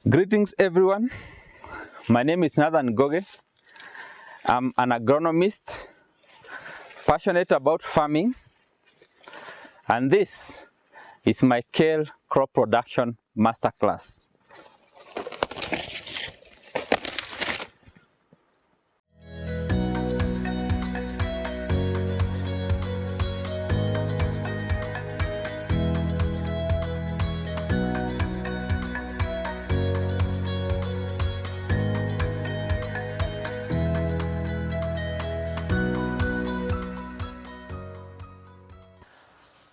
Greetings everyone, my name is Nathan Goge. I'm an agronomist, passionate about farming, and this is my kale crop production masterclass.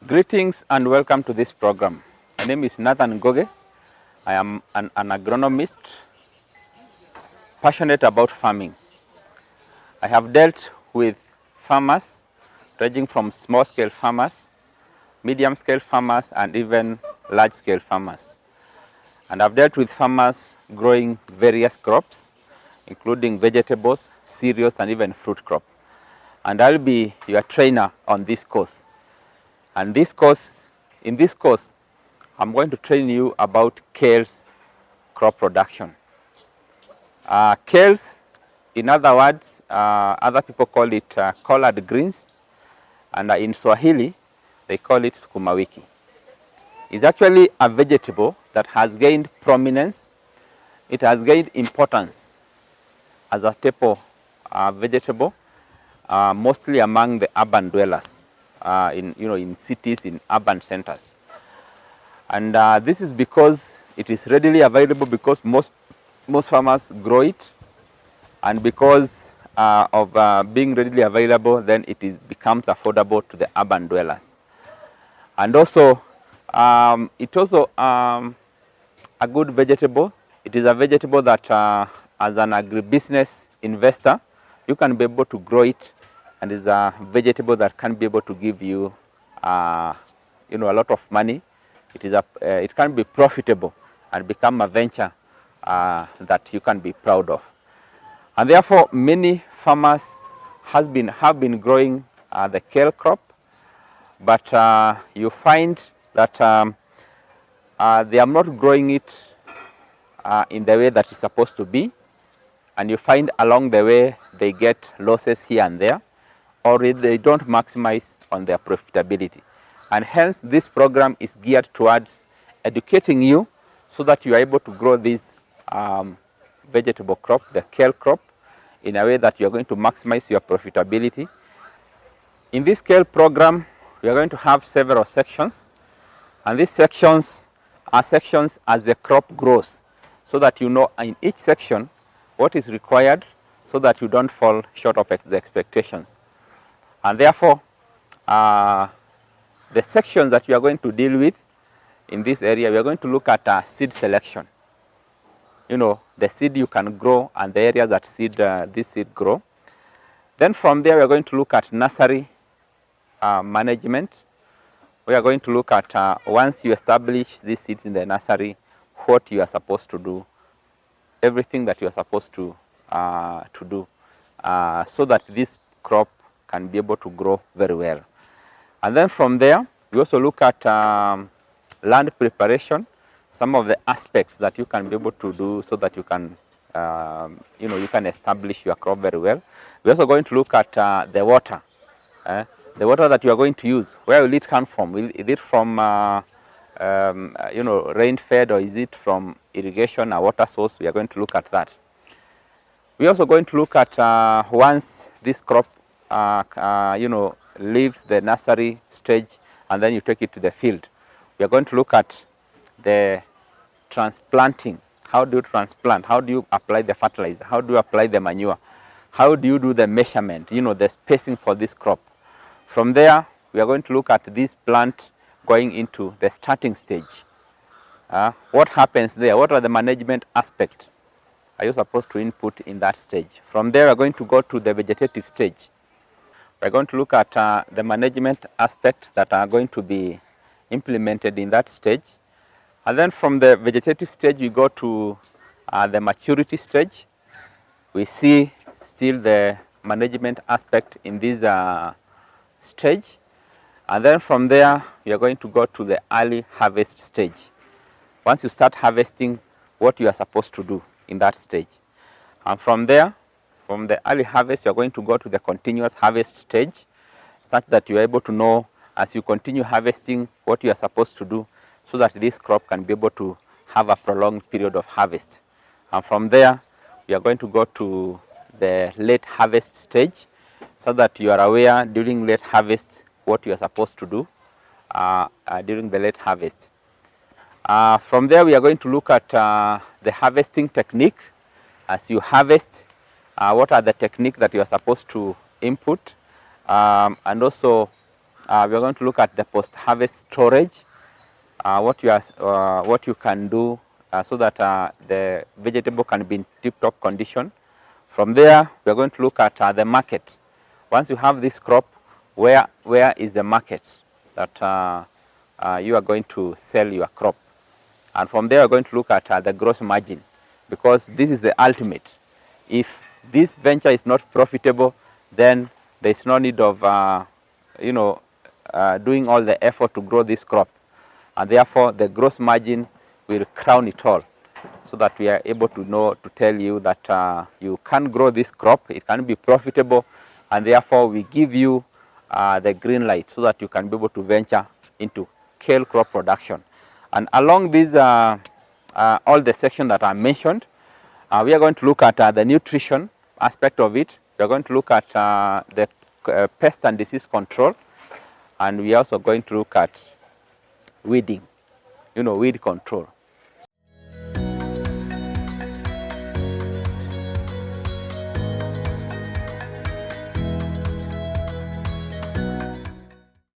Greetings and welcome to this program. My name is Nathan Goge. I am an agronomist, passionate about farming. I have dealt with farmers, ranging from small-scale farmers, medium-scale farmers, and even large-scale farmers. And I've dealt with farmers growing various crops, including vegetables, cereals, and even fruit crop. And I'll be your trainer on this course. And in this course, I'm going to train you about kale's crop production. Kales, in other words, other people call it collard greens, and in Swahili, they call it sukuma wiki. It's actually a vegetable that has gained prominence. It has gained importance as a staple vegetable, mostly among the urban dwellers, in cities, in urban centers. And this is because it is readily available, because most farmers grow it, and because of being readily available, then it becomes affordable to the urban dwellers. And also, it's also a good vegetable. It is a vegetable that, as an agribusiness investor, you can be able to grow it, and is a vegetable that can be able to give you, a lot of money. It can be profitable and become a venture that you can be proud of. And therefore, many farmers have been growing the kale crop, but you find that they are not growing it in the way that it's supposed to be, and you find along the way they get losses here and there, or they don't maximize on their profitability. And hence, this program is geared towards educating you so that you are able to grow this vegetable crop, the kale crop, in a way that you are going to maximize your profitability. In this kale program, we are going to have several sections, and these sections are sections as the crop grows, so that you know in each section what is required, so that you don't fall short of the expectations. And therefore, the sections that we are going to deal with in this area, we are going to look at seed selection. The seed you can grow and the areas that this seed grow. Then from there, we are going to look at nursery management. We are going to look at, once you establish this seed in the nursery, what you are supposed to do, everything that you are supposed to do, so that this crop can be able to grow very well. And then from there, we also look at land preparation, some of the aspects that you can be able to do so that you can, you can establish your crop very well. We're also going to look at the water. The water that you are going to use, where will it come from? Is it from, rain-fed, or is it from irrigation, a water source? We are going to look at that. We're also going to look at once this crop, leaves the nursery stage and then you take it to the field. We are going to look at the transplanting. How do you transplant? How do you apply the fertilizer? How do you apply the manure? How do you do the measurement, the spacing for this crop? From there, we are going to look at this plant going into the starting stage. What happens there? What are the management aspects are you supposed to input in that stage? From there, we are going to go to the vegetative stage. We are going to look at the management aspects that are going to be implemented in that stage. And then from the vegetative stage, we go to the maturity stage. We see still the management aspect in this stage. And then from there, we are going to go to the early harvest stage. Once you start harvesting, what you are supposed to do in that stage. And from there, from the early harvest, you are going to go to the continuous harvest stage, such that you are able to know as you continue harvesting what you are supposed to do, so that this crop can be able to have a prolonged period of harvest. And from there, we are going to go to the late harvest stage, so that you are aware during late harvest what you are supposed to do during the late harvest. From there, we are going to look at the harvesting technique. As you harvest, what are the techniques that you are supposed to input, and also we are going to look at the post-harvest storage, what you can do so that the vegetable can be in tip-top condition. From there, we are going to look at the market. Once you have this crop, where is the market that you are going to sell your crop? And from there, we are going to look at the gross margin, because this is the ultimate. If this venture is not profitable, then there is no need of doing all the effort to grow this crop. And therefore, the gross margin will crown it all, so that we are able to tell you that you can grow this crop, it can be profitable, and therefore we give you the green light so that you can be able to venture into kale crop production. And along these, all the sections that I mentioned, we are going to look at the nutrition aspect of it. We are going to look at the pest and disease control, and we are also going to look at weeding, weed control.